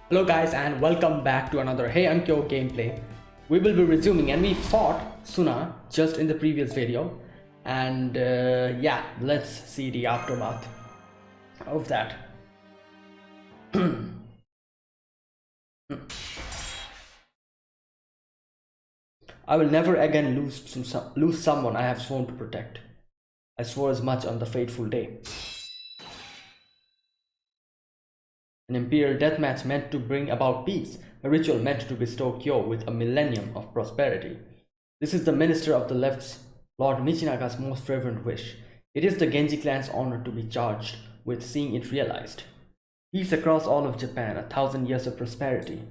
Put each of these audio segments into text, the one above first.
Hello guys and welcome back to another Heian-Kyo gameplay. We will be resuming and we fought Suna just in the previous video and yeah, let's see the aftermath of that. I will never again lose someone I have sworn to protect. I swore as much on the fateful day. An imperial deathmatch meant to bring about peace, a ritual meant to bestow Kyo with a millennium of prosperity. This is the minister of the left's, Lord Michinaga's most fervent wish. It is the Genji clan's honor to be charged with seeing it realized. Peace across all of Japan, 1,000 years of prosperity.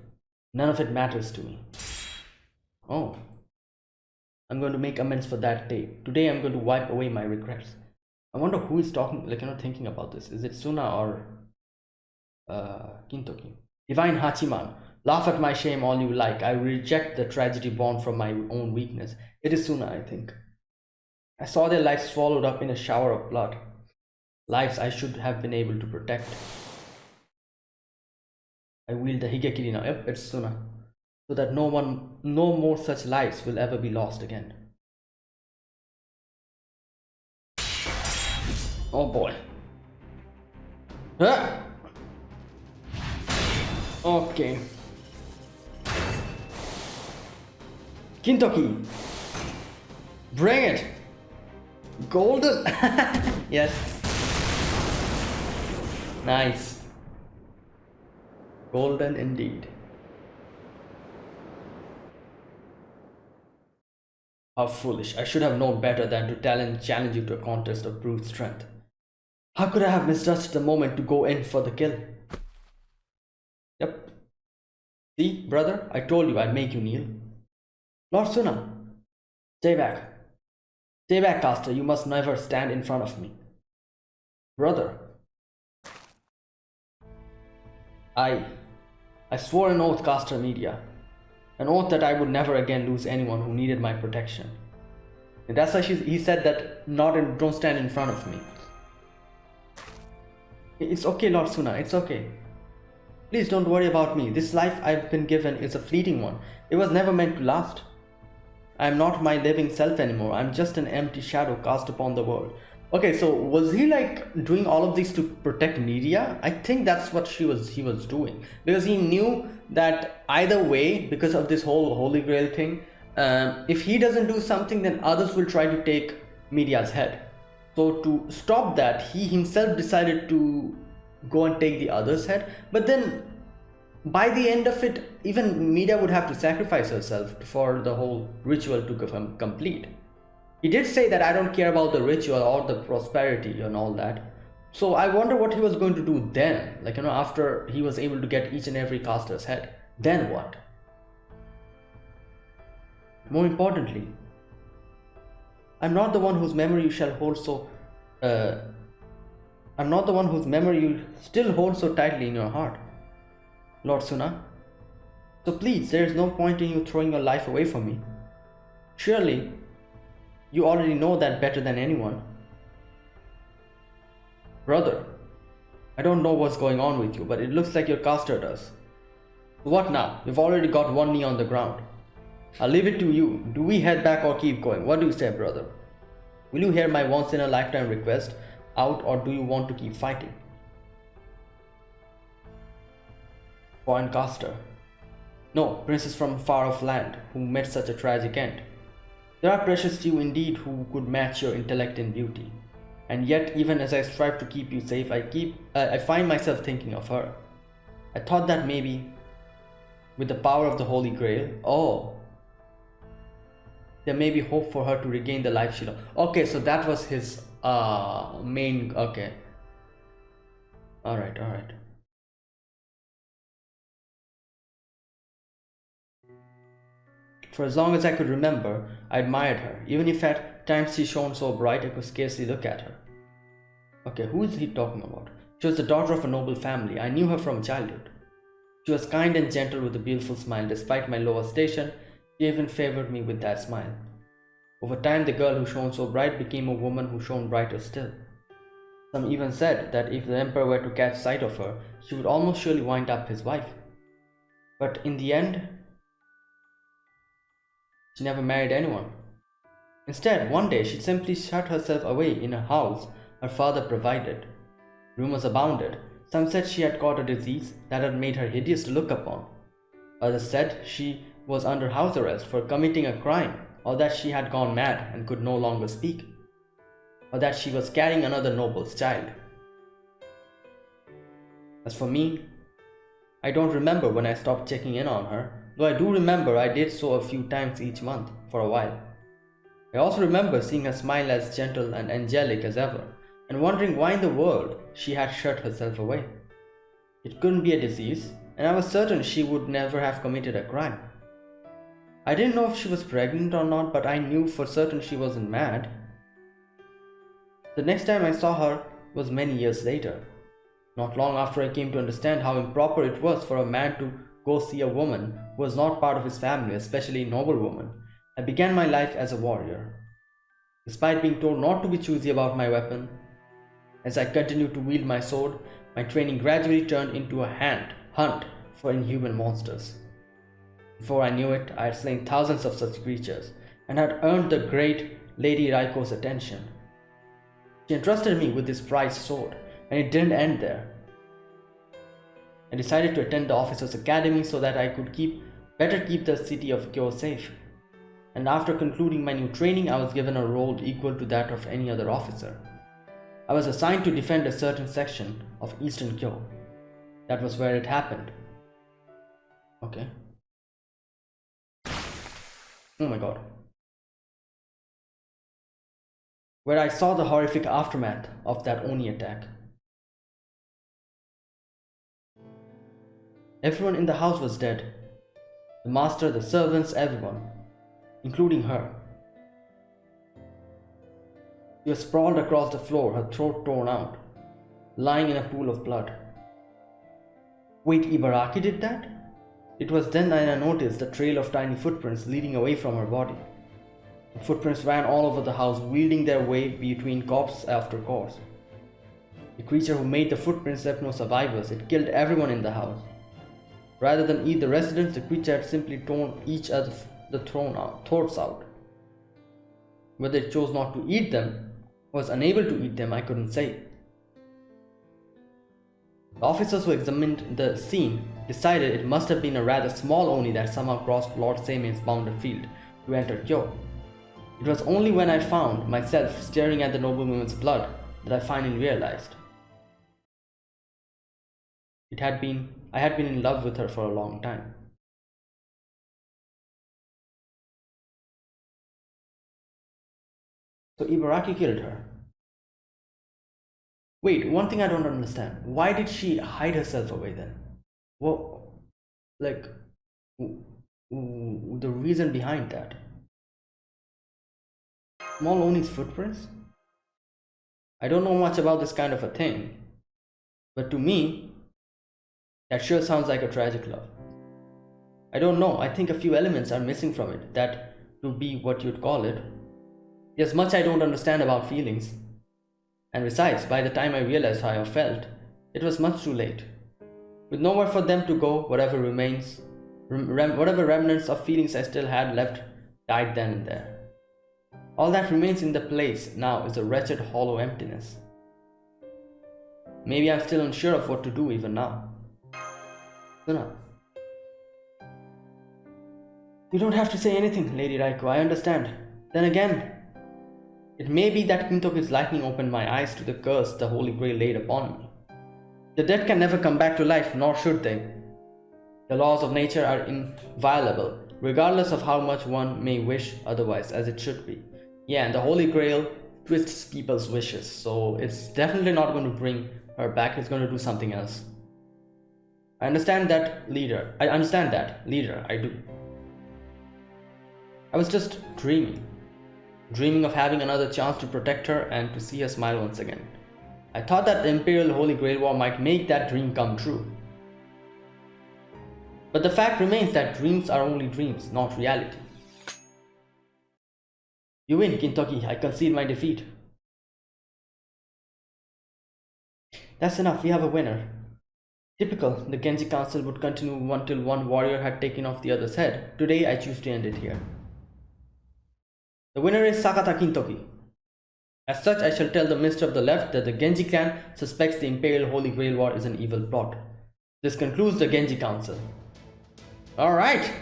None of it matters to me. Oh. I'm going to make amends for that day. Today I'm going to wipe away my regrets. I wonder who is talking, thinking about this. Is it Suna or Kintoki? Divine Hachiman, laugh at my shame all you like. I reject the tragedy born from my own weakness. It is Suna, I think. I saw their lives swallowed up in a shower of blood. Lives I should have been able to protect. I wield the Higekiri now. Yep, it's Suna. So that no more such lives will ever be lost again. Oh boy. Ah! Okay. Kintoki. Bring it. Golden. Yes. Nice. Golden indeed. How foolish. I should have known better than to challenge you to a contest of brute strength. How could I have misjudged the moment to go in for the kill? Yep. See, brother, I told you I'd make you kneel. Lord Suna, stay back. Stay back, caster. You must never stand in front of me. Brother. I swore an oath, caster media. An oath that I would never again lose anyone who needed my protection. And that's why he said that don't stand in front of me. It's okay, Lord Suna, it's okay. Please don't worry about me. This life I've been given is a fleeting one. It was never meant to last. I am not my living self anymore. I'm just an empty shadow cast upon the world. Okay, so was he doing all of this to protect Nidia? I think that's what he was doing. Because he knew that either way, because of this whole Holy Grail thing, if he doesn't do something, then others will try to take Media's head. So to stop that, he himself decided to go and take the other's head. But then by the end of it, even Media would have to sacrifice herself for the whole ritual to become complete. He did say that I don't care about the ritual or the prosperity and all that. So I wonder what he was going to do then. After he was able to get each and every caster's head. Then what? More importantly, I'm not the one whose memory you shall hold so... I'm not the one whose memory you still hold so tightly in your heart, Lord Suna. So please, there is no point in you throwing your life away for me. Surely, you already know that better than anyone. Brother, I don't know what's going on with you, but it looks like your caster does. What now? You've already got one knee on the ground. I'll leave it to you. Do we head back or keep going? What do you say, brother? Will you hear my once-in-a-lifetime request out, or do you want to keep fighting? Foreign caster. No, princess from far-off land, who met such a tragic end. There are precious few indeed who could match your intellect and beauty. And yet, even as I strive to keep you safe, I find myself thinking of her. I thought that maybe, with the power of the Holy Grail, there may be hope for her to regain the life she lost. Okay, so that was his main... Okay. Alright. For as long as I could remember, I admired her. Even if at times she shone so bright I could scarcely look at her. Okay, who is he talking about? She was the daughter of a noble family. I knew her from childhood. She was kind and gentle with a beautiful smile. Despite my lower station, she even favored me with that smile. Over time, the girl who shone so bright became a woman who shone brighter still. Some even said that if the emperor were to catch sight of her, she would almost surely wind up his wife. But in the end, she never married anyone. Instead, one day she simply shut herself away in a house her father provided. Rumors abounded. Some said she had caught a disease that had made her hideous to look upon. Others said she was under house arrest for committing a crime, or that she had gone mad and could no longer speak, or that she was carrying another noble's child. As for me, I don't remember when I stopped checking in on her, though I do remember I did so a few times each month for a while. I also remember seeing her smile as gentle and angelic as ever, and wondering why in the world she had shut herself away. It couldn't be a disease, and I was certain she would never have committed a crime. I didn't know if she was pregnant or not, but I knew for certain she wasn't mad. The next time I saw her was many years later, not long after I came to understand how improper it was for a man to go see a woman who was not part of his family, especially a noble woman. I began my life as a warrior. Despite being told not to be choosy about my weapon, as I continued to wield my sword, my training gradually turned into a hunt for inhuman monsters. Before I knew it, I had slain thousands of such creatures and had earned the great Lady Raiko's attention. She entrusted me with this prized sword, and it didn't end there. I decided to attend the officers' academy so that I could better keep the city of Kyo safe. And after concluding my new training, I was given a role equal to that of any other officer. I was assigned to defend a certain section of Eastern Kyo. That was where it happened. Okay. Oh my god. Where I saw the horrific aftermath of that Oni attack. Everyone in the house was dead. The master, the servants, everyone, including her. She was sprawled across the floor, her throat torn out, lying in a pool of blood. Wait, Ibaraki did that? It was then that I noticed the trail of tiny footprints leading away from her body. The footprints ran all over the house, wielding their way between corpse after corpse. The creature who made the footprints left no survivors. It killed everyone in the house. Rather than eat the residents, the creature had simply torn each other the throats out. Whether it chose not to eat them, or was unable to eat them, I couldn't say. The officers who examined the scene decided it must have been a rather small Oni that somehow crossed Lord Seimen's bounded field to enter Kyo. It was only when I found myself staring at the noblewoman's blood that I finally realized. I had been in love with her for a long time. So Ibaraki killed her. Wait, one thing I don't understand. Why did she hide herself away then? Well, like, the reason behind that. Small Oni's footprints? I don't know much about this kind of a thing, but to me, that sure sounds like a tragic love. I don't know, I think a few elements are missing from it, that to be what you'd call it. There's much I don't understand about feelings. And besides, by the time I realized how I felt, it was much too late. With nowhere for them to go, whatever remnants of feelings I still had left died then and there. All that remains in the place now is a wretched hollow emptiness. Maybe I'm still unsure of what to do even now. Suna. You don't have to say anything, Lady Raiko, I understand. Then again, it may be that Kintoki's lightning opened my eyes to the curse the Holy Grail laid upon me. The dead can never come back to life, nor should they. The laws of nature are inviolable, regardless of how much one may wish otherwise, as it should be. Yeah, and the Holy Grail twists people's wishes, so it's definitely not going to bring her back, it's going to do something else. I understand that, leader, I do. I was just dreaming of having another chance to protect her and to see her smile once again. I thought that the Imperial Holy Grail War might make that dream come true. But the fact remains that dreams are only dreams, not reality. You win, Kintoki. I concede my defeat. That's enough, we have a winner. Typical, the Genji Council would continue until one warrior had taken off the other's head. Today I choose to end it here. The winner is Sakata Kintoki. As such, I shall tell the Minister of the Left that the Genji clan suspects the Imperial Holy Grail War is an evil plot. This concludes the Genji Council. Alright!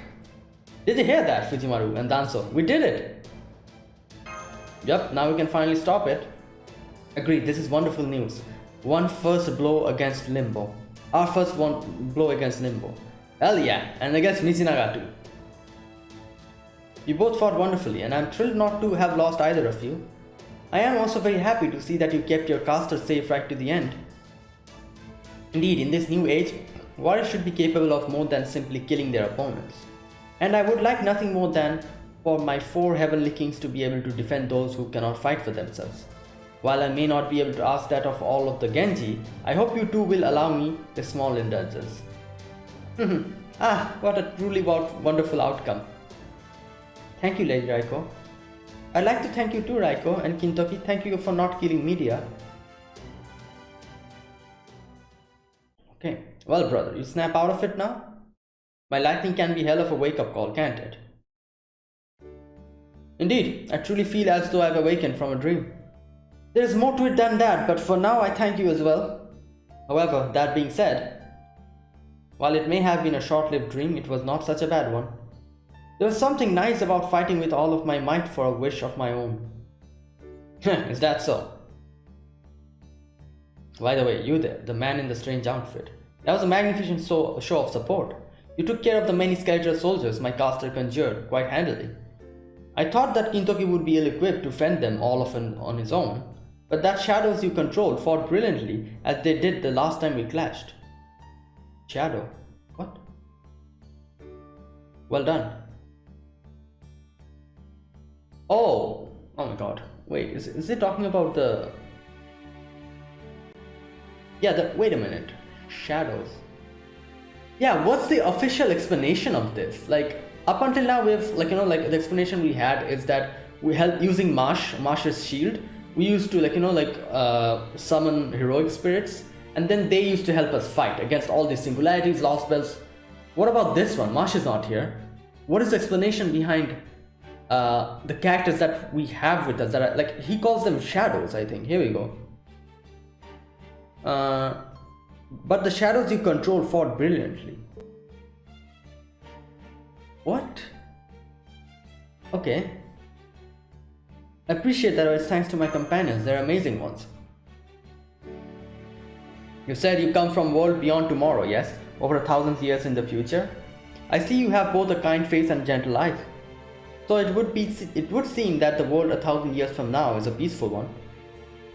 Did you hear that, Fujimaru and Danzo? We did it! Yup, now we can finally stop it. Agreed, this is wonderful news. One first blow against Limbo. Our first one blow against Limbo. Hell yeah, and against Michinaga too. You both fought wonderfully, and I'm thrilled not to have lost either of you. I am also very happy to see that you kept your casters safe right to the end. Indeed, in this new age, warriors should be capable of more than simply killing their opponents. And I would like nothing more than for my 4 heavenly kings to be able to defend those who cannot fight for themselves. While I may not be able to ask that of all of the Genji, I hope you too will allow me a small indulgence. What a truly wonderful outcome. Thank you, Lady Raiko. I'd like to thank you too, Raiko, and Kintoki, thank you for not killing Media. Okay, well brother, you snap out of it now? My lightning can be hell of a wake-up call, can't it? Indeed, I truly feel as though I've awakened from a dream. There is more to it than that, but for now I thank you as well. However, that being said, while it may have been a short-lived dream, it was not such a bad one. There was something nice about fighting with all of my might for a wish of my own. Is that so? By the way, you there, the man in the strange outfit. That was a magnificent show of support. You took care of the many skeletal soldiers my caster conjured quite handily. I thought that Kintoki would be ill-equipped to fend them all off on his own, but that shadows you controlled fought brilliantly as they did the last time we clashed. Shadow? What? Well done. Oh my god. Wait, is it talking about the... Yeah, wait a minute. Shadows. Yeah, what's the official explanation of this? Like, up until now we've, the explanation we had is that we helped using Marsh's shield. We used to, summon heroic spirits, and then they used to help us fight against all these singularities, lost spells. What about this one? Marsh is not here. What is the explanation behind the characters that we have with us? That are, he calls them shadows, I think. Here we go. But the shadows you control fought brilliantly. What? Okay. I appreciate that it's thanks to my companions, they're amazing ones. You said you come from world beyond tomorrow, yes? Over 1,000 years in the future? I see you have both a kind face and gentle eyes. So it would seem that the world 1,000 years from now is a peaceful one.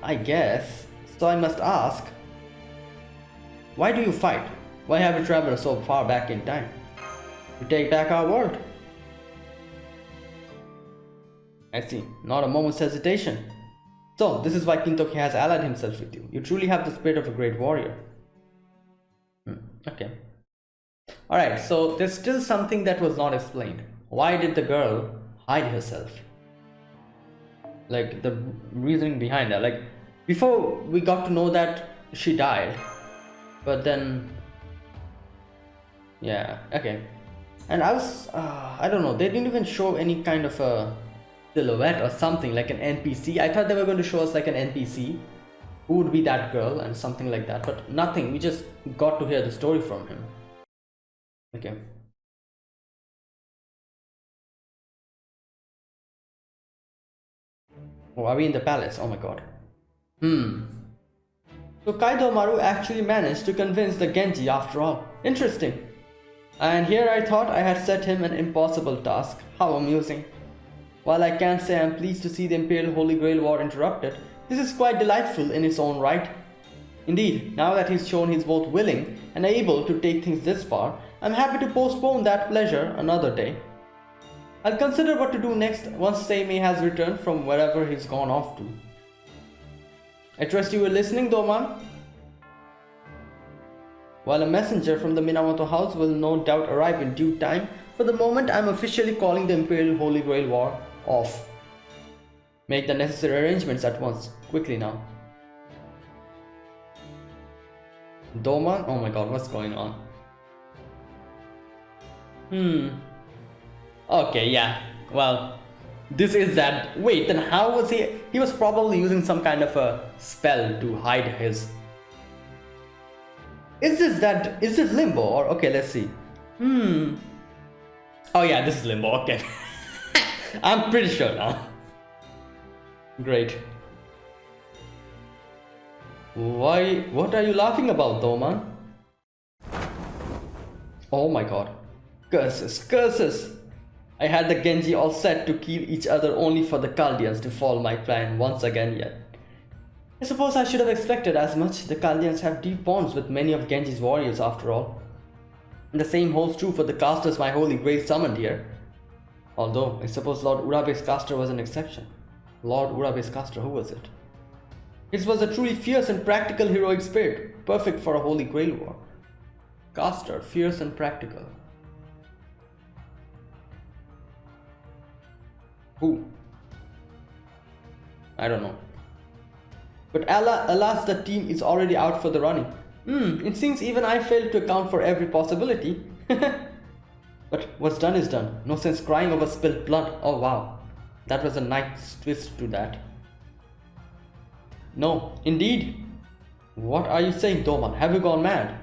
I guess. So I must ask, why do you fight? Why have you traveled so far back in time? To take back our world. I see, not a moment's hesitation. So, this is why Kintoki has allied himself with you. You truly have the spirit of a great warrior. Okay. Alright, so there's still something that was not explained. Why did the girl hide herself? Like, the reasoning behind that. Like, before we got to know that she died. But then... yeah, okay. And I don't know, they didn't even show any kind of a silhouette or something, like an NPC. I thought they were going to show us like an NPC who would be that girl and something like that, but nothing. We just got to hear the story from him. Okay. Oh, are we in the palace? Oh my god. So Kaido Maru actually managed to convince the Genji after all. Interesting. And here I thought I had set him an impossible task. How amusing. While I can't say I'm pleased to see the Imperial Holy Grail War interrupted, this is quite delightful in its own right. Indeed, now that he's shown he's both willing and able to take things this far, I'm happy to postpone that pleasure another day. I'll consider what to do next once Seimei has returned from wherever he's gone off to. I trust you were listening, Doman? While a messenger from the Minamoto house will no doubt arrive in due time, for the moment I'm officially calling the Imperial Holy Grail War off. Make the necessary arrangements at once, quickly now. Doman? Oh my god, what's going on? Okay, yeah. Well, this is that. Wait, then how was he? He was probably using some kind of a spell to hide his. Is this limbo or okay? Let's see. Oh yeah, this is limbo. Okay, I'm pretty sure now. Great. Why? What are you laughing about, Doman? Oh my god. Curses, curses! I had the Genji all set to kill each other only for the Chaldeans to fall my plan once again yet. I suppose I should have expected as much. The Chaldeans have deep bonds with many of Genji's warriors after all. And the same holds true for the casters my holy grail summoned here. Although, I suppose Lord Urabe's caster was an exception. Lord Urabe's caster, who was it? His was a truly fierce and practical heroic spirit, perfect for a holy grail war. Caster, fierce and practical. Who? I don't know. But alas, the team is already out for the running. It seems even I failed to account for every possibility. But what's done is done. No sense crying over spilled blood. Oh wow. That was a nice twist to that. No, indeed. What are you saying, Doman? Have you gone mad?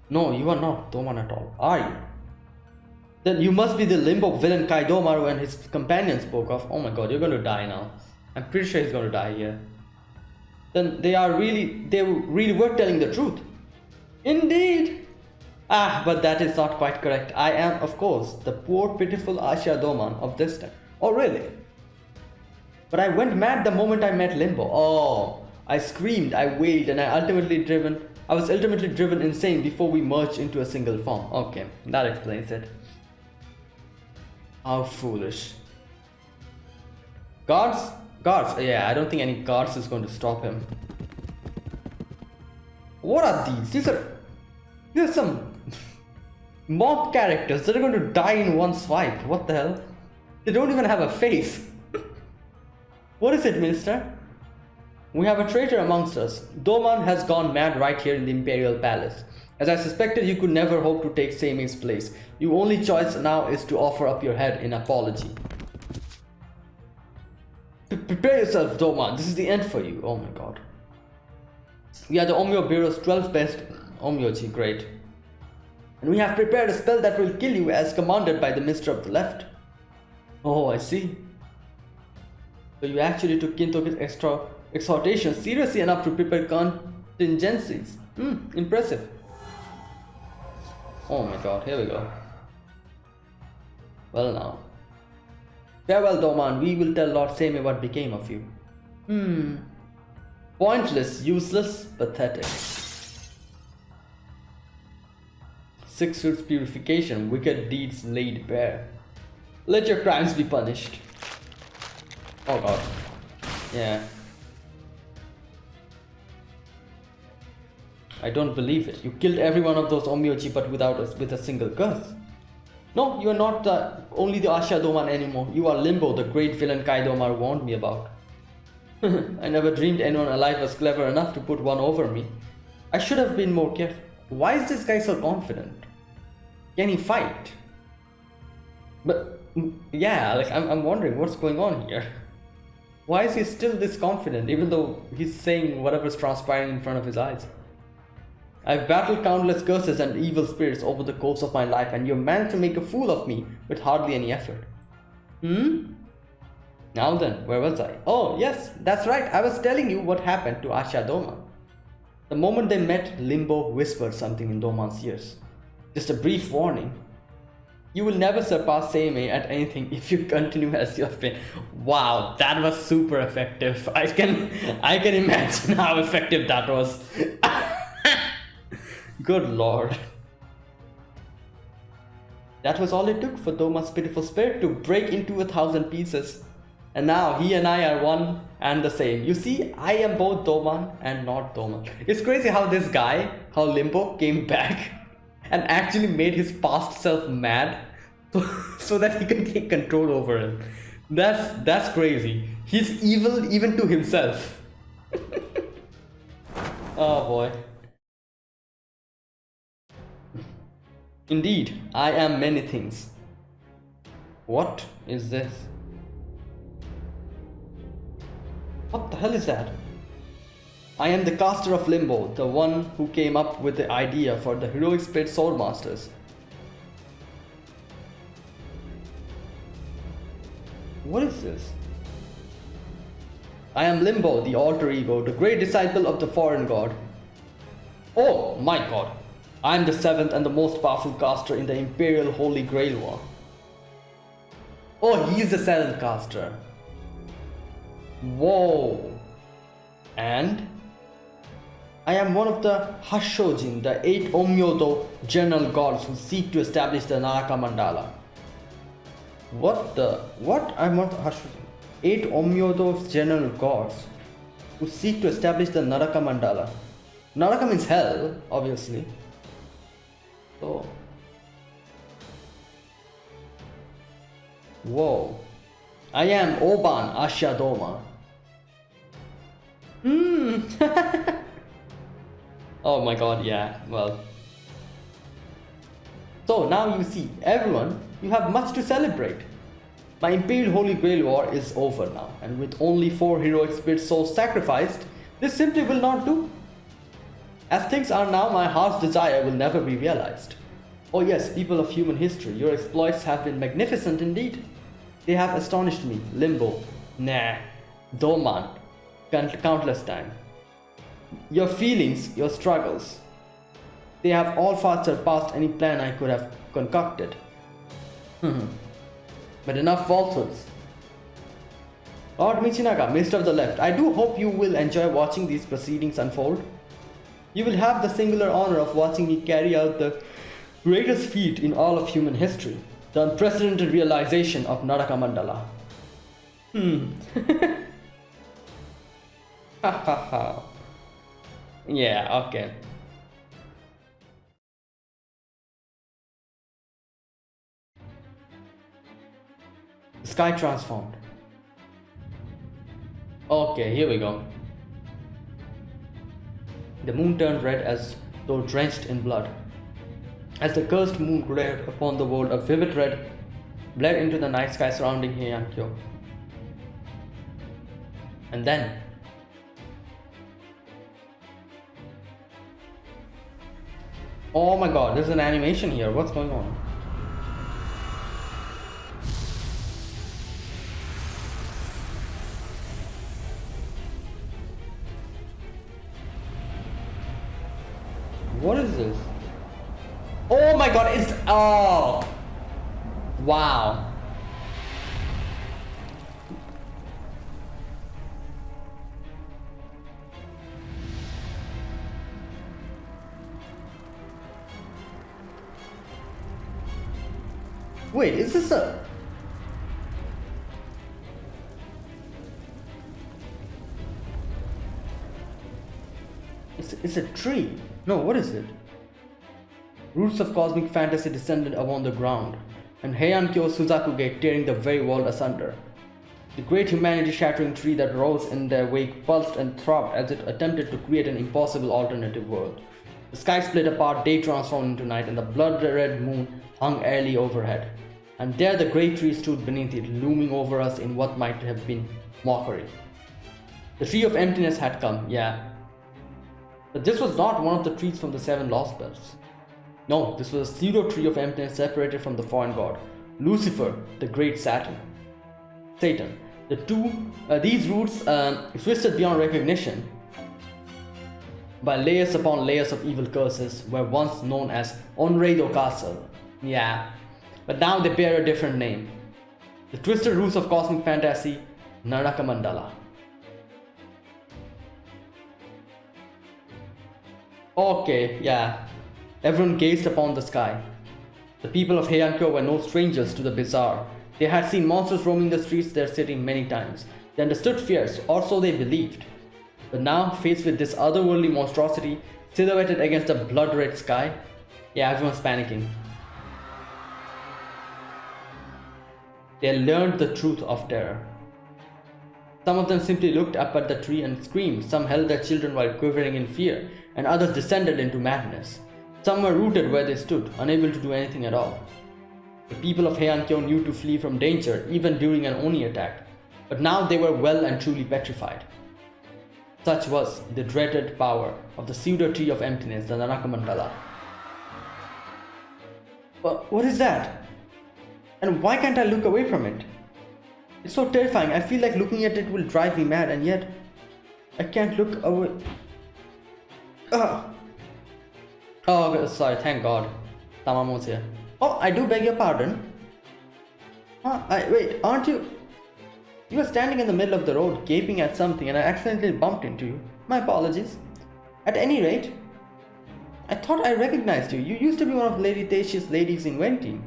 No, you are not Doman at all, are you? Then you must be the limbo villain Kaidomaru and his companion spoke of. Oh my god, you're going to die now. I'm pretty sure he's going to die here. Then they really were telling the truth. Indeed. But that is not quite correct. I am, of course, the poor pitiful Asha Doman of this time. Oh really? But I went mad the moment I met Limbo. Oh, I screamed, I wailed, and I was ultimately driven insane before we merged into a single form. Okay, that explains it. How foolish. Guards? Guards, yeah, I don't think any guards is going to stop him. What are these? These are some mob characters that are going to die in one swipe. What the hell? They don't even have a face. What is it, Minister? We have a traitor amongst us. Doman has gone mad right here in the Imperial Palace. As I suspected, you could never hope to take Seimei's place. Your only choice now is to offer up your head in apology. Prepare yourself, Doman. This is the end for you. Oh my god. We are the Omyo Bureau's 12th best Omyoji. Great. And we have prepared a spell that will kill you as commanded by the Minister of the Left. Oh, I see. So you actually took Kintoki's exhortation seriously enough to prepare contingencies. Impressive. Oh my god, here we go. Well now. Farewell, Doman. We will tell Lord Seimei what became of you. Pointless, useless, pathetic. 6 suits purification, wicked deeds laid bare. Let your crimes be punished. Oh god. Yeah. I don't believe it. You killed every one of those Omyoji but with a single curse. No, you are not only the Asha Doman anymore. You are Limbo, the great villain Kaidomaru warned me about. I never dreamed anyone alive was clever enough to put one over me. I should have been more careful. Why is this guy so confident? Can he fight? But yeah, like I'm wondering what's going on here. Why is he still this confident even though he's saying whatever's transpiring in front of his eyes? I've battled countless curses and evil spirits over the course of my life, and you managed to make a fool of me with hardly any effort. Now then, where was I? Oh yes, that's right, I was telling you what happened to Asha Doman. The moment they met, Limbo whispered something in Doman's ears. Just a brief warning. You will never surpass Seimei at anything if you continue as you have been. Wow, that was super effective. I can imagine how effective that was. Good lord. That was all it took for Doman's pitiful spirit to break into 1,000 pieces. And now he and I are one and the same. You see, I am both Doman and not Doman. It's crazy how this guy, how Limbo came back and actually made his past self mad so that he can take control over him. That's crazy. He's evil even to himself. Oh boy. Indeed, I am many things. What is this? What the hell is that? I am the caster of Limbo, the one who came up with the idea for the heroic spirit sword masters. What is this? I am Limbo, the alter ego, the great disciple of the foreign god. Oh my god, I am the seventh and the most powerful caster in the Imperial Holy Grail War. Oh, he's the seventh caster. Whoa. And I am one of the Hashojin, the 8 Omyodo general gods who seek to establish the Naraka Mandala. What? I'm not Hashojin. 8 Omyodo general gods who seek to establish the Naraka Mandala. Naraka means hell, obviously. So. Whoa. I am Oban Asha Doma. Oh my god, yeah, well. So now you see, everyone, you have much to celebrate. My Imperial Holy Grail War is over now, and with only 4 heroic spirit souls sacrificed, this simply will not do. As things are now, my heart's desire will never be realized. Oh yes, people of human history, your exploits have been magnificent indeed. They have astonished me, Limbo, Doman, countless times. Your feelings, your struggles, they have all far surpassed any plan I could have concocted. But enough falsehoods. Lord Michinaga, Minister of the Left, I do hope you will enjoy watching these proceedings unfold. You will have the singular honor of watching me carry out the greatest feat in all of human history, the unprecedented realization of Naraka Mandala. Ha ha ha. Yeah, okay. The sky transformed. Okay, here we go. The moon turned red as though drenched in blood. As the cursed moon glared upon the world, a vivid red bled into the night sky surrounding Heian-Kyo. And then, oh my god, there's an animation here. What's going on? What is this? Oh my god, it's... Oh! Wow. Wait, is this a... It's a tree. No, what is it? Roots of cosmic fantasy descended upon the ground, and Heian-Kyo Suzakuge tearing the very world asunder. The great humanity-shattering tree that rose in their wake pulsed and throbbed as it attempted to create an impossible alternative world. The sky split apart, day transformed into night, and the blood-red moon hung airily overhead. And there the great tree stood beneath it, looming over us in what might have been mockery. The tree of emptiness had come, yeah. But this was not one of the trees from the 7 lost bells. No, this was a pseudo-tree of emptiness separated from the foreign god, Lucifer, the great Satan. These roots, twisted beyond recognition by layers upon layers of evil curses, were once known as Onreido Castle. Yeah, but now they bear a different name. The twisted roots of cosmic fantasy, Naraka Mandala. Okay, yeah. Everyone gazed upon the sky. The people of Heian-Kyo were no strangers to the bizarre. They had seen monsters roaming the streets of their city many times. They understood fears, or so they believed. But now, faced with this otherworldly monstrosity silhouetted against a blood-red sky, yeah, everyone's panicking. They learned the truth of terror. Some of them simply looked up at the tree and screamed. Some held their children while quivering in fear, and others descended into madness. Some were rooted where they stood, unable to do anything at all. The people of Heian-Kyo knew to flee from danger even during an Oni attack, but now they were well and truly petrified. Such was the dreaded power of the pseudo tree of emptiness, the Naraka Mandala. But what is that? And why can't I look away from it? It's so terrifying. I feel like looking at it will drive me mad, and yet I can't look away. Oh, sorry, thank God. Tamamo's here. Oh, I do beg your pardon. Wait, aren't you? You were standing in the middle of the road, gaping at something, and I accidentally bumped into you. My apologies. At any rate, I thought I recognized you. You used to be one of Lady Theicia's ladies in Wenteen.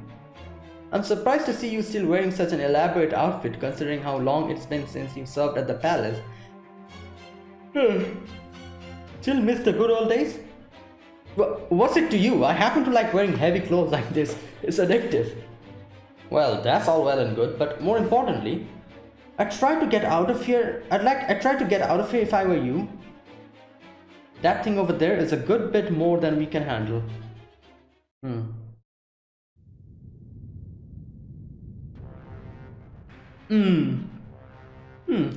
I'm surprised to see you still wearing such an elaborate outfit, considering how long it's been since you served at the palace. Still miss the good old days? What's it to you? I happen to like wearing heavy clothes like this. It's addictive. Well, that's all well and good, but more importantly, I try to get out of here. I try to get out of here if I were you. That thing over there is a good bit more than we can handle.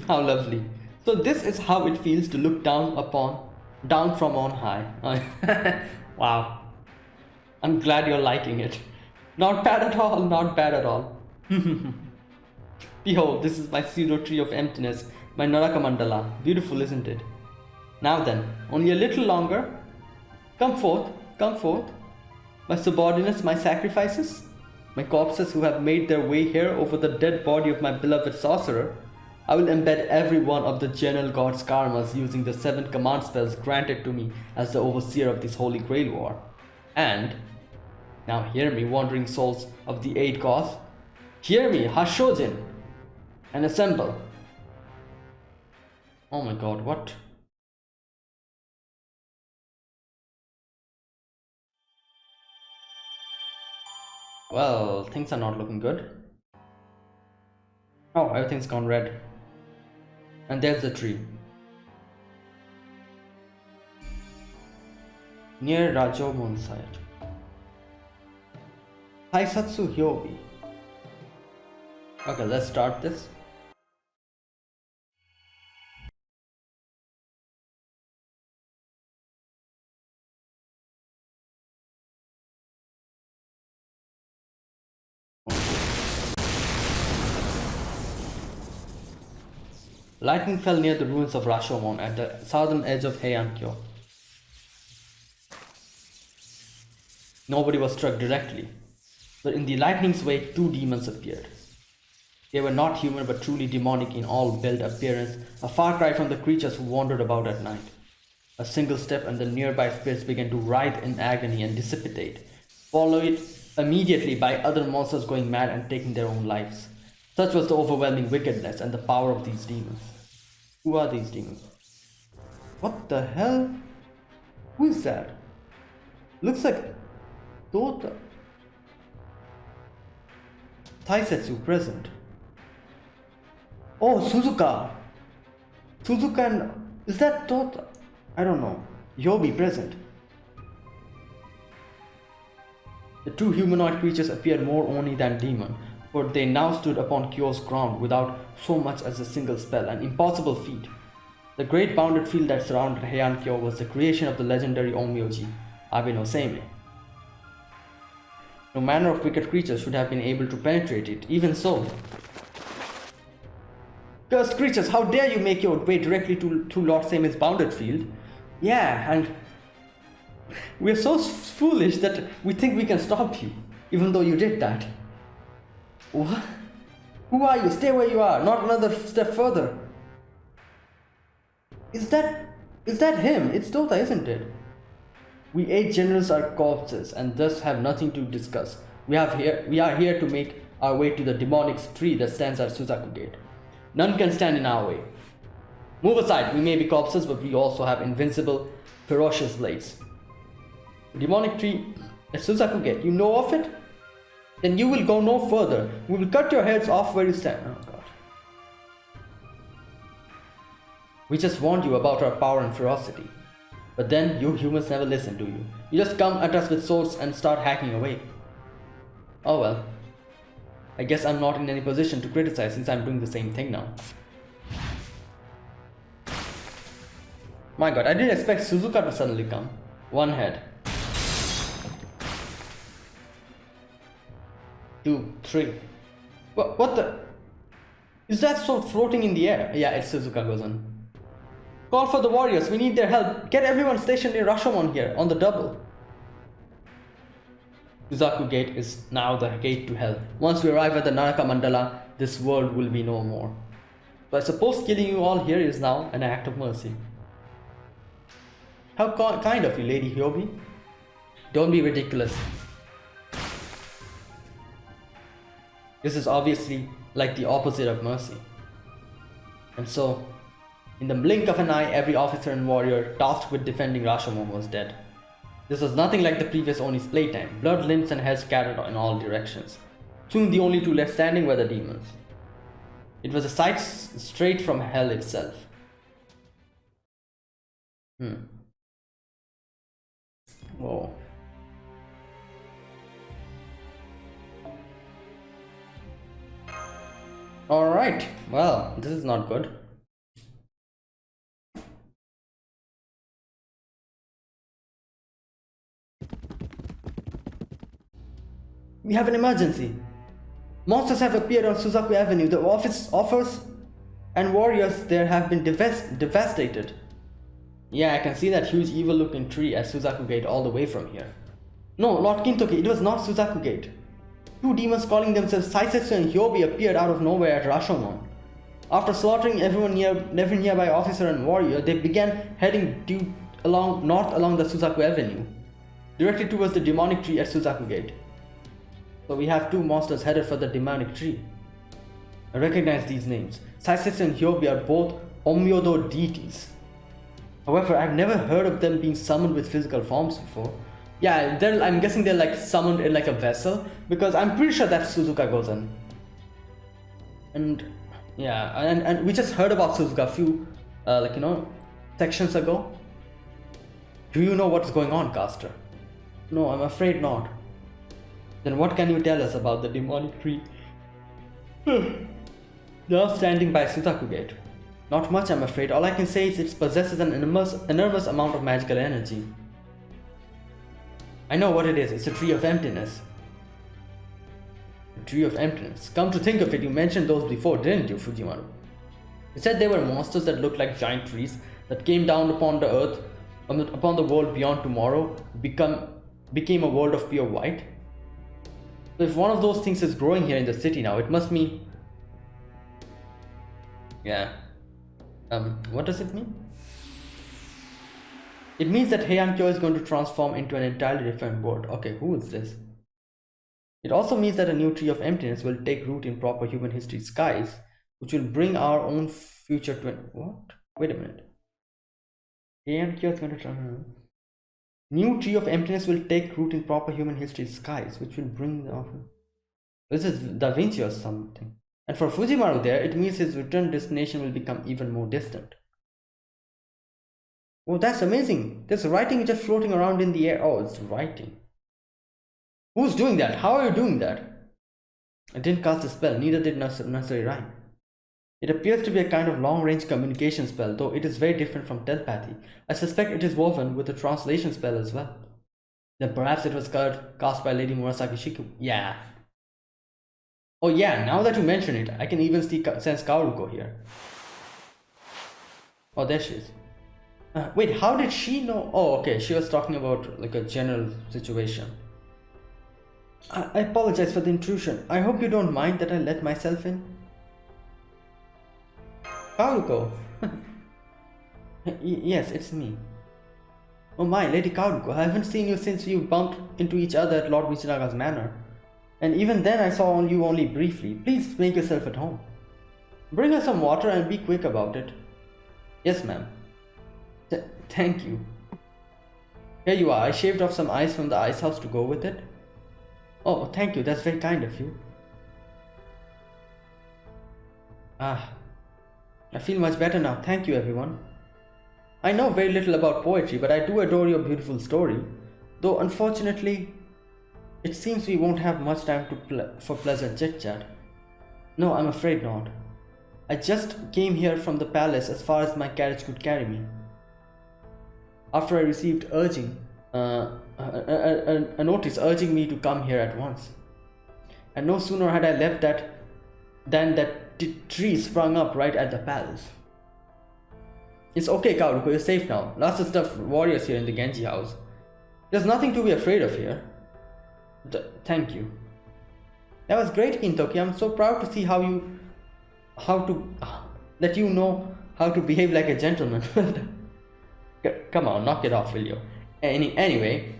How lovely. So this is how it feels to look down from on high. Wow. I'm glad you're liking it. Not bad at all, not bad at all. Behold, this is my pseudo tree of emptiness, my Naraka Mandala. Beautiful, isn't it? Now then, only a little longer. Come forth, my subordinates, my sacrifices, my corpses who have made their way here over the dead body of my beloved sorcerer. I will embed every one of the general god's karmas using the 7 command spells granted to me as the overseer of this holy grail war. And, now hear me, wandering souls of the 8 gods. Hear me, Hashojin, and assemble. Oh my god, what? Well, things are not looking good. Oh, everything's gone red. And there's the tree. Near Rajomon site. Taisatsu Hyobi. Okay, let's start this. Lightning fell near the ruins of Rashomon at the southern edge of Heian-Kyo. Nobody was struck directly, but in the lightning's wake 2 demons appeared. They were not human but truly demonic in all build appearance, a far cry from the creatures who wandered about at night. A single step and the nearby spirits began to writhe in agony and dissipate, followed immediately by other monsters going mad and taking their own lives. Such was the overwhelming wickedness and the power of these demons. Who are these demons? What the hell? Who is that? Looks like Tota. Taisetsu present. Oh, Suzuka. Suzuka and... is that Tota? I don't know. Yobi present. The 2 humanoid creatures appeared more Oni than demon, for they now stood upon Kyo's ground without so much as a single spell, an impossible feat. The great bounded field that surrounded Heian-Kyo was the creation of the legendary Onmyoji, Abe no Seimei. No manner of wicked creatures should have been able to penetrate it, even so. Cursed creatures, how dare you make your way directly to Lord Seimei's bounded field? Yeah, and we're so foolish that we think we can stop you, even though you did that. What? Who are you? Stay where you are, not another step further. Is that him? It's Tota, isn't it? We 8 generals are corpses and thus have nothing to discuss. We are here to make our way to the demonic tree that stands at Suzaku Gate. None can stand in our way. Move aside, we may be corpses, but we also have invincible, ferocious blades. The demonic tree at Suzaku Gate, you know of it? Then you will go no further. We will cut your heads off where you stand. Oh god. We just warned you about our power and ferocity. But then you humans never listen, do you? You just come at us with swords and start hacking away. Oh well. I guess I'm not in any position to criticize since I'm doing the same thing now. My god, I didn't expect Suzuka to suddenly come. One head. 2, 3. What the? Is that sword floating in the air? Yeah, it's Suzuka Gozen. Call for the warriors, we need their help. Get everyone stationed in Rashomon here, on the double. Suzaku Gate is now the gate to hell. Once we arrive at the Naraka Mandala, this world will be no more. So I suppose killing you all here is now an act of mercy. How kind of you, Lady Hyobi. Don't be ridiculous. This is obviously like the opposite of mercy. And so, in the blink of an eye, every officer and warrior tasked with defending Rashomon was dead. This was nothing like the previous Oni's playtime. Blood, limbs and heads scattered in all directions. Soon the only two left standing were the demons. It was a sight straight from hell itself. Whoa. Alright, well, this is not good. We have an emergency. Monsters have appeared on Suzaku Avenue. The offers and warriors there have been devastated. Yeah, I can see that huge evil looking tree at Suzaku Gate all the way from here. No, Lord Kintoki, it was not Suzaku Gate. Two demons calling themselves Saisetsu and Hyobi appeared out of nowhere at Rashomon. After slaughtering every nearby officer and warrior, they began heading north along the Suzaku Avenue, directed towards the demonic tree at Suzaku Gate. So we have two monsters headed for the demonic tree. I recognize these names. Saisetsu and Hyobi are both Omyodo deities. However, I've never heard of them being summoned with physical forms before. Yeah, I'm guessing they're like summoned in like a vessel, because I'm pretty sure that's Suzuka Gozen. And yeah, and we just heard about Suzuka a few sections ago. Do you know what's going on, Caster? No, I'm afraid not. Then what can you tell us about the demonic tree? Now standing by Suzaku Gate. Not much, I'm afraid. All I can say is it possesses an enormous amount of magical energy. I know what it is. It's a tree of emptiness. A tree of emptiness. Come to think of it, you mentioned those before, didn't you, Fujimaru? You said they were monsters that looked like giant trees that came down upon the earth, upon the world beyond tomorrow, became a world of pure white. So if one of those things is growing here in the city now, it must mean... Yeah. What does it mean? It means that Heian-Kyo is going to transform into an entirely different world. Okay, who is this? It also means that a new tree of emptiness will take root in proper human history skies, which will bring our own future to an... What? Wait a minute. Heian-Kyo is going to transform... New tree of emptiness will take root in proper human history skies, which will bring the... This is Da Vinci or something. And for Fujimaru there, it means his return destination will become even more distant. Oh, that's amazing. There's writing just floating around in the air. Oh, it's writing. Who's doing that? How are you doing that? I didn't cast a spell, neither did Nursery Rhyme. It appears to be a kind of long-range communication spell, though it is very different from telepathy. I suspect it is woven with a translation spell as well. Then perhaps it was cast by Lady Murasaki Shiku. Yeah. Oh yeah, now that you mention it, I can even sense Kaoruko here. Oh, there she is. Wait, how did she know? Oh, okay, she was talking about like a general situation. I apologize for the intrusion. I hope you don't mind that I let myself in. Kaoruko. Yes, it's me. Oh my, Lady Kaoruko, I haven't seen you since you bumped into each other at Lord Michinaga's manor. And even then I saw you only briefly. Please make yourself at home. Bring her some water and be quick about it. Yes, ma'am. Thank you. Here you are. I shaved off some ice from the ice house to go with it. Oh, thank you. That's very kind of you. I feel much better now. Thank you, everyone. I know very little about poetry, but I do adore your beautiful story. Though unfortunately, it seems we won't have much time for pleasant chit-chat. No, I'm afraid not. I just came here from the palace as far as my carriage could carry me. After I received a notice urging me to come here at once. And no sooner had I left than that tree sprung up right at the palace. It's okay, Kaoruko, you're safe now. Lots of stuff warriors here in the Genji house. There's nothing to be afraid of here. Thank you. That was great, Kintoki. I'm so proud to see that you know how to behave like a gentleman. Come on, knock it off, will you? Anyway,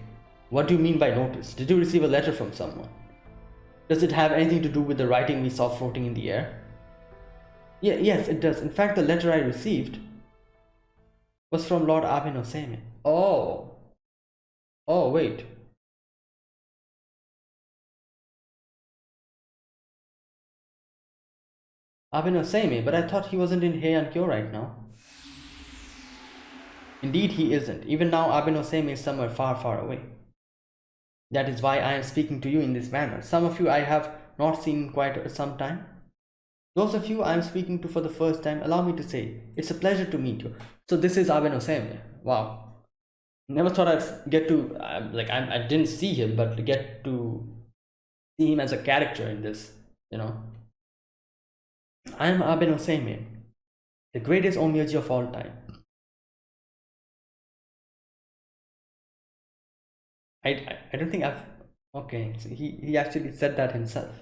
what do you mean by notice? Did you receive a letter from someone? Does it have anything to do with the writing we saw floating in the air? Yes, it does. In fact, the letter I received was from Lord Abe no Seimei. Oh, wait. Abe no Seimei, but I thought he wasn't in Heian-Kyo right now. Indeed, he isn't. Even now, Abe no Seimei is somewhere far, far away. That is why I am speaking to you in this manner. Some of you I have not seen in quite some time. Those of you I am speaking to for the first time, allow me to say, it's a pleasure to meet you. So this is Abe no Seimei. Wow. Never thought I'd get to, I didn't see him, but to get to see him as a character in this, you know. I am Abe no Seimei, the greatest omyoji of all time. I don't think I've... Okay, so he actually said that himself.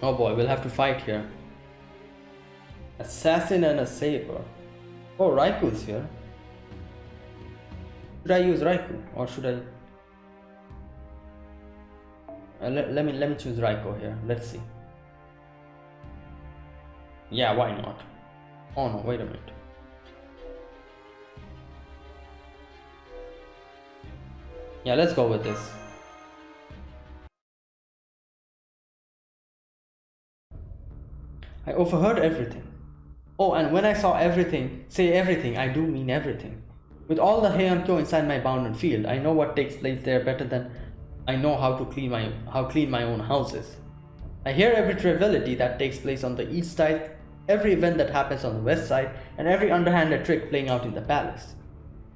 Oh boy, we'll have to fight here. Assassin and a saber. Oh, Raiku's here. Should I use Raikou or should I... let me choose Raikou here. Let's see. Yeah, why not? Oh no, wait a minute. Yeah, let's go with this. I overheard everything. Oh, and when I say everything, I do mean everything. With all the Heian-Kyo inside my bounded field, I know what takes place there better than I know how clean my own house is. I hear every triviality that takes place on the east side, every event that happens on the west side, and every underhanded trick playing out in the palace.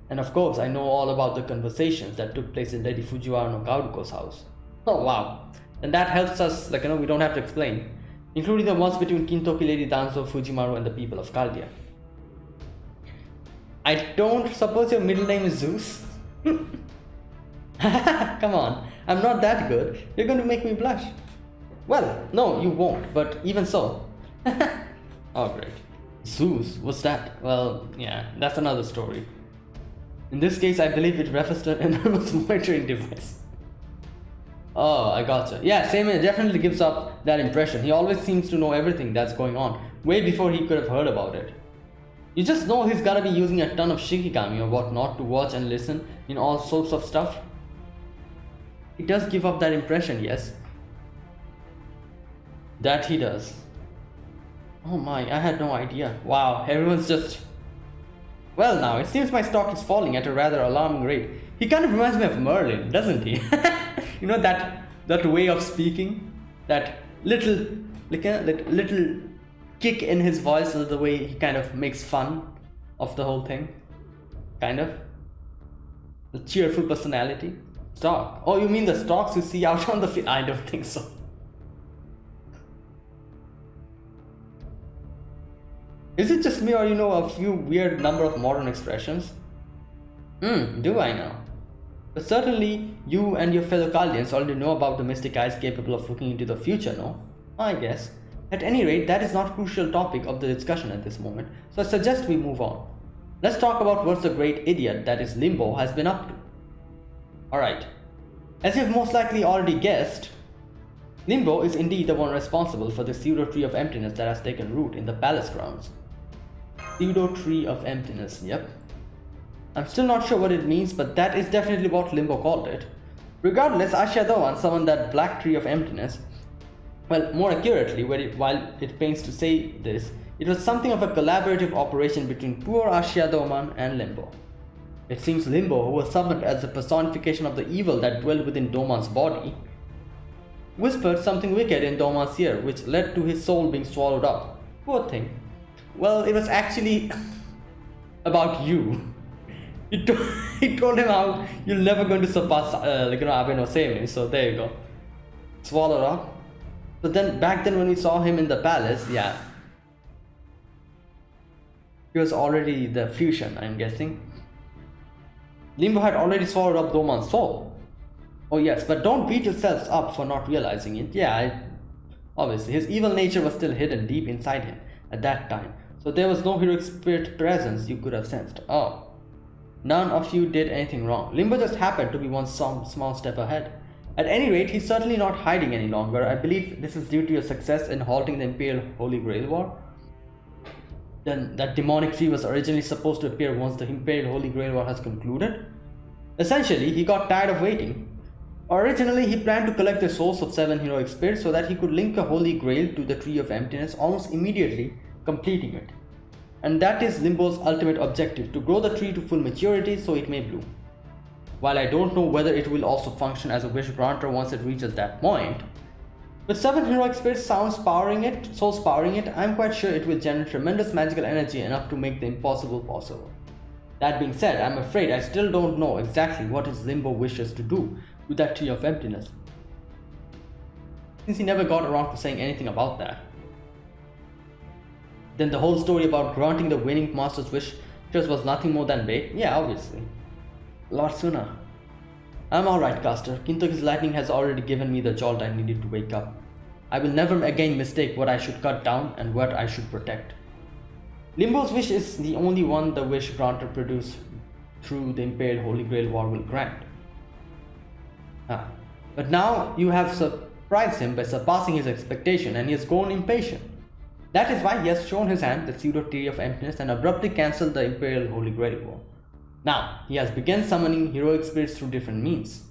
And of course, I know all about the conversations that took place in Lady Fujiwara no Kaoruko's house. Oh wow. And that helps us, we don't have to explain. Including the ones between Kintoki, Lady Danzo, Fujimaru, and the people of Chaldia. I don't suppose your middle name is Zeus? Come on, I'm not that good. You're going to make me blush. Well, no, you won't, but even so. Oh, great. Zeus, what's that? Well, yeah, that's another story. In this case, I believe it refers to an enormous monitoring device. Oh, I gotcha. Yeah, Seimei definitely gives off that impression. He always seems to know everything that's going on, way before he could have heard about it. You just know he's gotta be using a ton of shikigami or whatnot to watch and listen in all sorts of stuff. He does give off that impression, yes. That he does. Oh my, I had no idea. Wow, everyone's just... Well now, it seems my stock is falling at a rather alarming rate. He kind of reminds me of Merlin, doesn't he? You know that way of speaking? That little kick in his voice, the way he kind of makes fun of the whole thing. Kind of. The cheerful personality. Stock. Oh, you mean the stocks you see out on the field? I don't think so. Is it just me or you know a few weird number of modern expressions? Do I know? But certainly you and your fellow Chaldeans already know about the mystic eyes capable of looking into the future, no? I guess. At any rate, that is not a crucial topic of the discussion at this moment, so I suggest we move on. Let's talk about what the great idiot that is Limbo has been up to. Alright. As you've most likely already guessed, Limbo is indeed the one responsible for the pseudo tree of emptiness that has taken root in the palace grounds. Pseudo tree of emptiness, yep. I'm still not sure what it means, but that is definitely what Limbo called it. Regardless, Ashia Doman summoned that black tree of emptiness. Well, more accurately, while it pains to say this, it was something of a collaborative operation between poor Ashia Doman and Limbo. It seems Limbo, who was summoned as the personification of the evil that dwelled within Doman's body, whispered something wicked in Doman's ear, which led to his soul being swallowed up. Poor thing. Well, it was actually about you. He told him how you're never going to surpass, Abe no Seimei. So there you go. Swallowed up. But then, back then when we saw him in the palace, yeah, he was already the fusion, I'm guessing. Limbo had already swallowed up Doman's soul. Oh yes, but don't beat yourselves up for not realizing it. Yeah, obviously, his evil nature was still hidden deep inside him at that time. So there was no heroic spirit presence you could have sensed. Oh. None of you did anything wrong. Limbo just happened to be one small step ahead. At any rate, he's certainly not hiding any longer. I believe this is due to your success in halting the Imperial Holy Grail War. Then that demonic tree was originally supposed to appear once the Imperial Holy Grail War has concluded. Essentially, he got tired of waiting. Originally, he planned to collect the souls of 7 heroic spirits so that he could link a Holy Grail to the Tree of Emptiness almost immediately, completing it. And that is Limbo's ultimate objective, to grow the tree to full maturity so it may bloom. While I don't know whether it will also function as a wish granter once it reaches that point, with 7 heroic spirits souls powering it, I'm quite sure it will generate tremendous magical energy enough to make the impossible possible. That being said, I'm afraid I still don't know exactly what his Limbo wishes to do with that Tree of Emptiness, since he never got around to saying anything about that. Then the whole story about granting the winning master's wish just was nothing more than bait? Yeah, obviously. Lord Suna. I'm alright, Caster. Kintoki's lightning has already given me the jolt I needed to wake up. I will never again mistake what I should cut down and what I should protect. Limbo's wish is the only one the wish granter produced through the Imperial Holy Grail War will grant. But now you have surprised him by surpassing his expectation and he has grown impatient. That is why he has shown his hand, the pseudo tree of emptiness, and abruptly cancelled the Imperial Holy Grail War. Now, he has begun summoning heroic spirits through different means.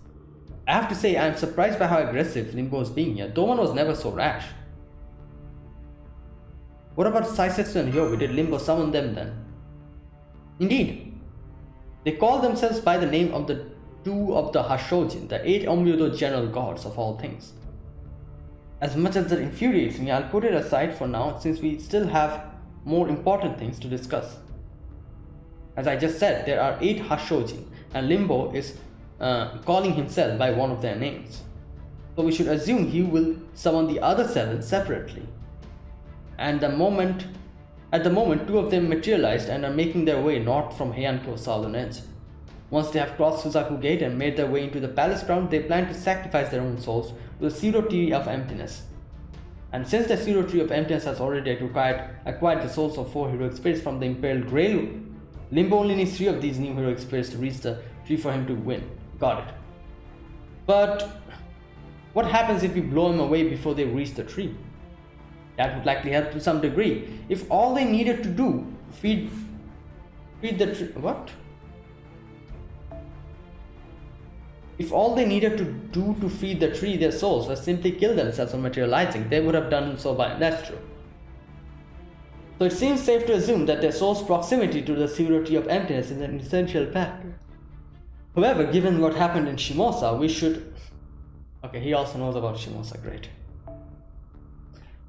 I have to say, I am surprised by how aggressive Limbo is being here. Doman was never so rash. What about Saisetsu and Hyobi? Did Limbo summon them then? Indeed. They call themselves by the name of the 2 of the Hashojin, the 8 Omryudo general gods of all things. As much as that infuriates me, I'll put it aside for now since we still have more important things to discuss. As I just said, there are 8 Hashojin and Limbo is calling himself by one of their names. So we should assume he will summon the other 7 separately. And at the moment 2 of them materialized and are making their way north from Heian-Kyo's southern edge. Once they have crossed Suzaku Gate and made their way into the palace ground, they plan to sacrifice their own souls to the pseudo tree of emptiness. And since the pseudo tree of emptiness has already acquired the souls of 4 heroic spirits from the Imperial Grail, Limbo only needs 3 of these new heroic spirits to reach the tree for him to win. Got it. But what happens if we blow him away before they reach the tree? That would likely help to some degree. If all they needed to do feed the tree. What? If all they needed to do to feed the tree their souls was simply kill themselves on materializing, they would have done so by. That's true. So it seems safe to assume that their soul's proximity to the pseudo tree of emptiness is an essential factor. However, given what happened in Shimosa, we should. Okay, he also knows about Shimosa, great.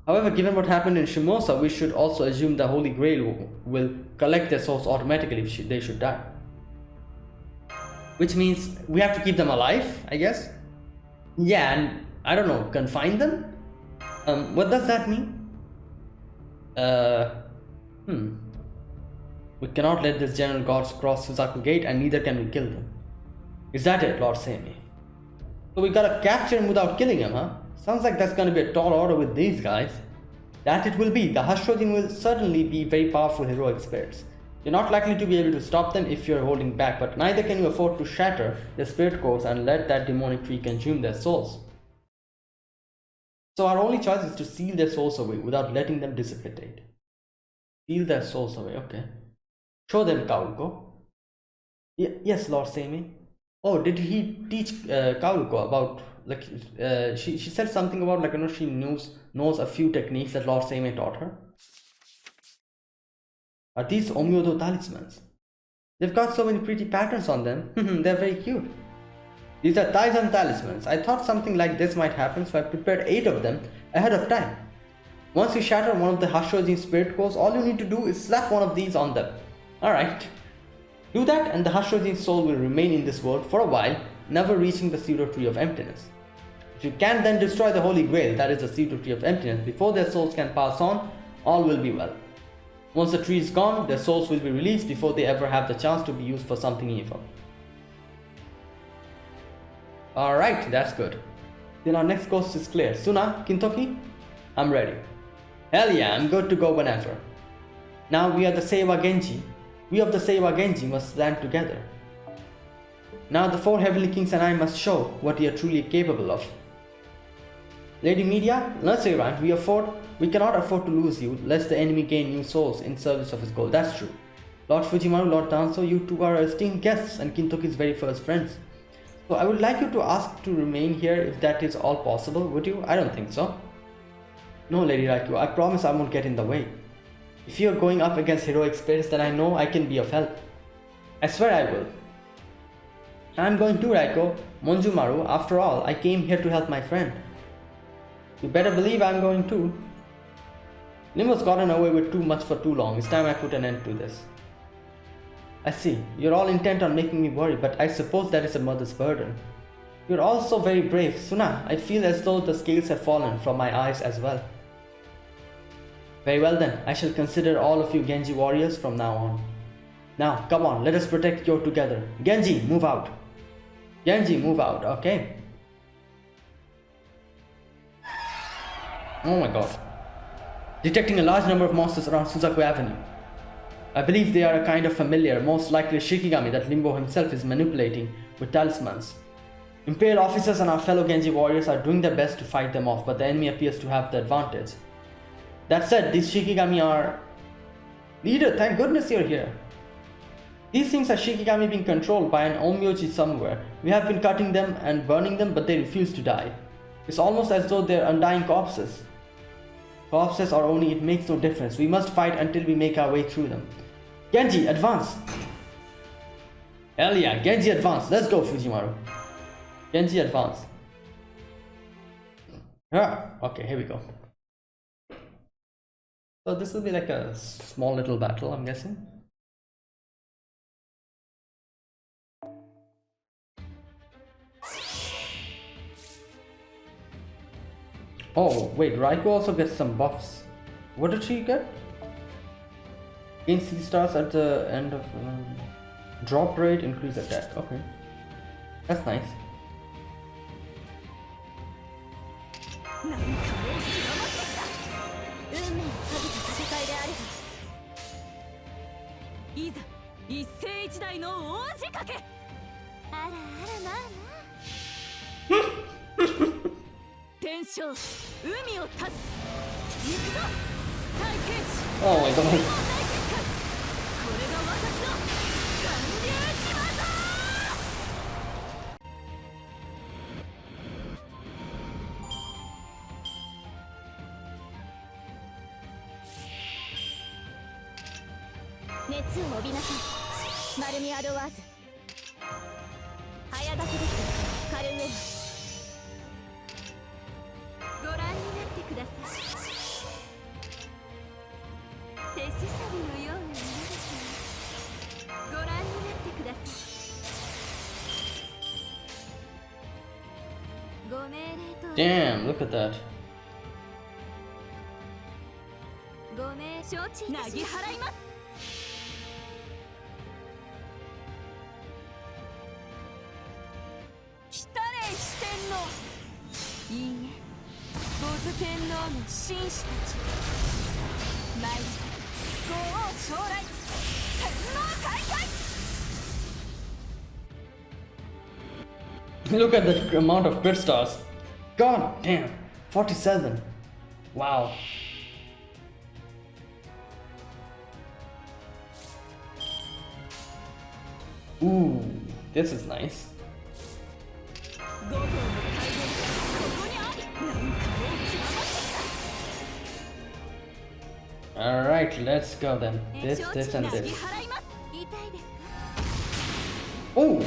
However, given what happened in Shimosa, we should also assume the Holy Grail will collect their souls automatically if they should die. Which means we have to keep them alive, I guess? Yeah, and I don't know, confine them? What does that mean? We cannot let these general gods cross Suzaku Gate and neither can we kill them. Is that it, Lord Seimei? So we gotta capture him without killing him, huh? Sounds like that's gonna be a tall order with these guys. That it will be. The Hashojin will certainly be very powerful heroic spirits. You're not likely to be able to stop them if you're holding back, but neither can you afford to shatter their spirit cores and let that demonic tree consume their souls. So our only choice is to seal their souls away without letting them dissipate. Seal their souls away, okay. Show them, Kaoruko. Yes, Lord Seimei. Oh, did he teach Kaoruko about like she said something about like she knows a few techniques that Lord Seimei taught her. Are these Omyodo talismans? They've got so many pretty patterns on them. They're very cute. These are Taizan talismans. I thought something like this might happen, so I prepared 8 of them ahead of time. Once you shatter one of the Hashojin spirit cores, all you need to do is slap one of these on them. Alright. Do that and the Hashojin soul will remain in this world for a while, never reaching the pseudo tree of emptiness. If you can then destroy the Holy Grail, that is the pseudo tree of emptiness, before their souls can pass on, all will be well. Once the tree is gone, their souls will be released before they ever have the chance to be used for something evil. Alright, that's good. Then our next coast is clear. Suna, Kintoki? I'm ready. Hell yeah, I'm good to go whenever. Now we are the Seiwa Genji. We of the Seiwa Genji must stand together. Now the 4 Heavenly Kings and I must show what we are truly capable of. Lady Media, nursery rhyme, we cannot afford to lose you, lest the enemy gain new souls in service of his goal. That's true. Lord Fujimaru, Lord Danzo, you two are our esteemed guests and Kintoki's very first friends. So I would like you to ask to remain here if that is all possible, would you? I don't think so. No, Lady Raikou, I promise I won't get in the way. If you are going up against heroic spirits, then I know I can be of help. I swear I will. I'm going to, Raikou. Monjumaru, after all, I came here to help my friend. You better believe I'm going to. Limbo's gotten away with too much for too long. It's time I put an end to this. I see. You're all intent on making me worry, but I suppose that is a mother's burden. You're all so very brave. Suna, I feel as though the scales have fallen from my eyes as well. Very well then, I shall consider all of you Genji warriors from now on. Now, come on, let us protect Kyo together. Genji, move out. Genji, move out, okay. Oh my god. Detecting a large number of monsters around Suzaku Avenue. I believe they are a kind of familiar, most likely Shikigami that Limbo himself is manipulating with talismans. Imperial officers and our fellow Genji warriors are doing their best to fight them off, but the enemy appears to have the advantage. That said, these Shikigami are... Leader, thank goodness you're here. These things are Shikigami being controlled by an Onmyoji somewhere. We have been cutting them and burning them, but they refuse to die. It's almost as though they're undying corpses. Corpses or Oni, it makes no difference. We must fight until we make our way through them. Genji, advance! Hell yeah, Genji advance. Let's go, Fujimaru. Genji advance. Okay, here we go. So this will be like a small little battle, I'm guessing. Oh, wait, Raikou also gets some buffs. What did she get? Gain C stars at the end of drop rate, increase attack. Okay, that's nice. Oh my god. Damn, look at that. Look at the amount of crit stars. God damn, 47. Wow. Ooh, this is nice. Alright, let's go then. This, and this. Oh!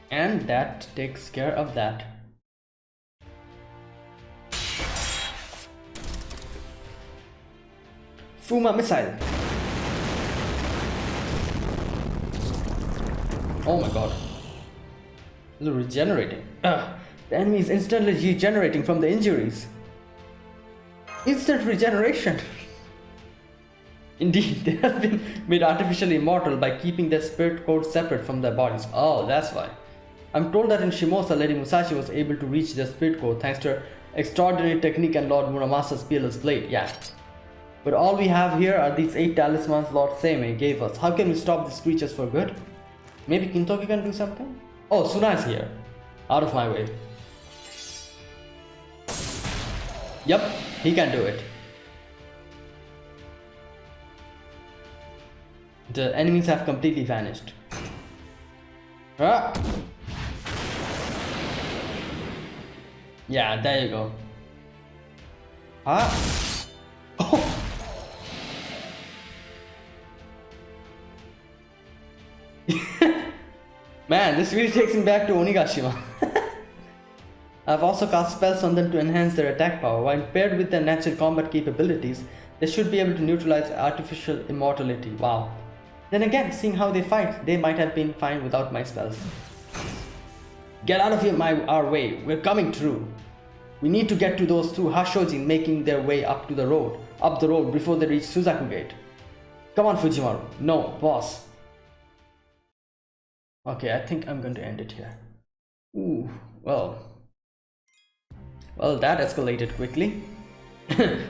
And that takes care of that. Fuma missile. Oh my god. This is regenerating. The enemy is instantly regenerating from the injuries. Instant regeneration. Indeed, they have been made artificially immortal by keeping their spirit core separate from their bodies. Oh, that's why. I'm told that in Shimosa, Lady Musashi was able to reach their spirit core thanks to her extraordinary technique and Lord Muramasa's peerless blade. Yeah. But all we have here are these 8 talismans Lord Seimei gave us. How can we stop these creatures for good? Maybe Kintoki can do something? Oh, Suna is here. Out of my way. Yup, he can do it. The enemies have completely vanished. Ah. Yeah, there you go. Ah. Oh. Man, this really takes me back to Onigashima. I've also cast spells on them to enhance their attack power. While paired with their natural combat capabilities, they should be able to neutralize artificial immortality. Wow. Then again, seeing how they fight, they might have been fine without my spells. Get out of our way. We're coming through. We need to get to those 2 Hashojin making their way up the road before they reach Suzaku Gate. Come on, Fujimaru. No, boss. Okay, I think I'm going to end it here. Ooh, well, that escalated quickly.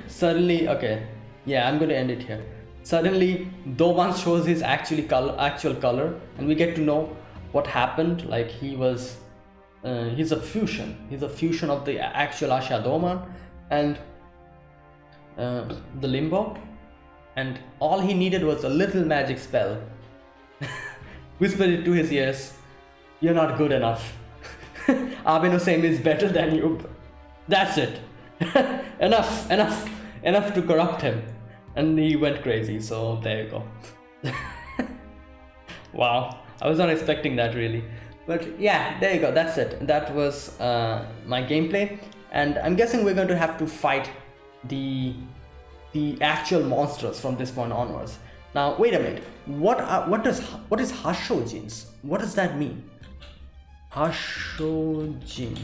Suddenly, okay, yeah, I'm going to end it here. Suddenly, Doman shows his actual color, and we get to know what happened. Like he's a fusion. He's a fusion of the actual Asha Doman and the Limbo, and all he needed was a little magic spell. Whispered it to his ears. You're not good enough. Abe no Seimei is better than you. That's it. enough to corrupt him. And he went crazy, so there you go. Wow, I was not expecting that really. But yeah, there you go, that's it. That was my gameplay. And I'm guessing we're going to have to fight the actual monsters from this point onwards. Now, wait a minute. What is Hashojins? What does that mean? Hashojin.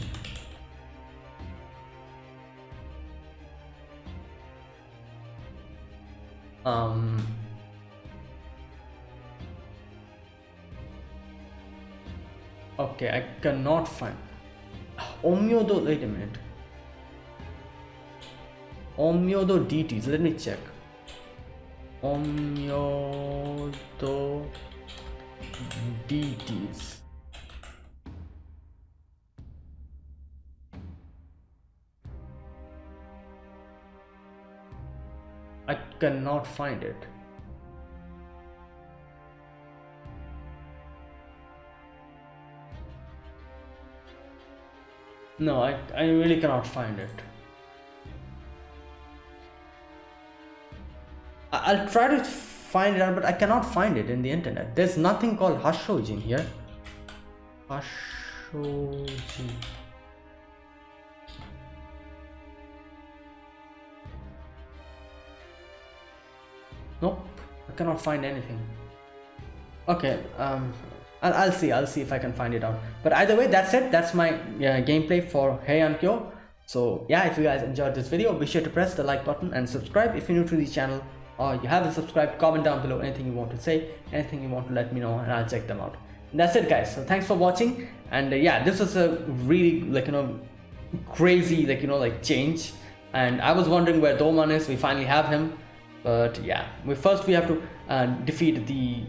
Okay, I cannot find Omyodo. Wait a minute. Omyodo deities. Let me check. Omyodo deities. I cannot find it. No, I really cannot find it. I'll try to find it out, but I cannot find it in the internet. There's nothing called Hashojin here. Hashojin. Nope, I cannot find anything. Okay, I'll see if I can find it out. But either way, that's it. That's my gameplay for Heian-Kyo. So yeah, if you guys enjoyed this video, be sure to press the like button and subscribe if you're new to the channel, or you haven't subscribed. Comment down below anything you want to say, anything you want to let me know, and I'll check them out. that's it, guys. So thanks for watching, and yeah, this is a really, like, crazy, like change. And I was wondering where Doman is. We finally have him, but yeah, we have to defeat the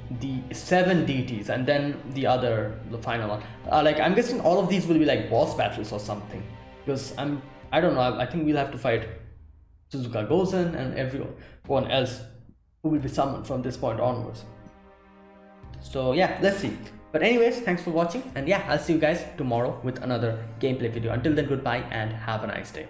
7 deities, and then the final one. Like, I'm guessing all of these will be like boss battles or something, because I don't know. I think we'll have to fight Suzuka Gozen and everyone else who will be summoned from this point onwards. So yeah, let's see. But anyways, thanks for watching, and yeah, I'll see you guys tomorrow with another gameplay video. Until then, goodbye and have a nice day.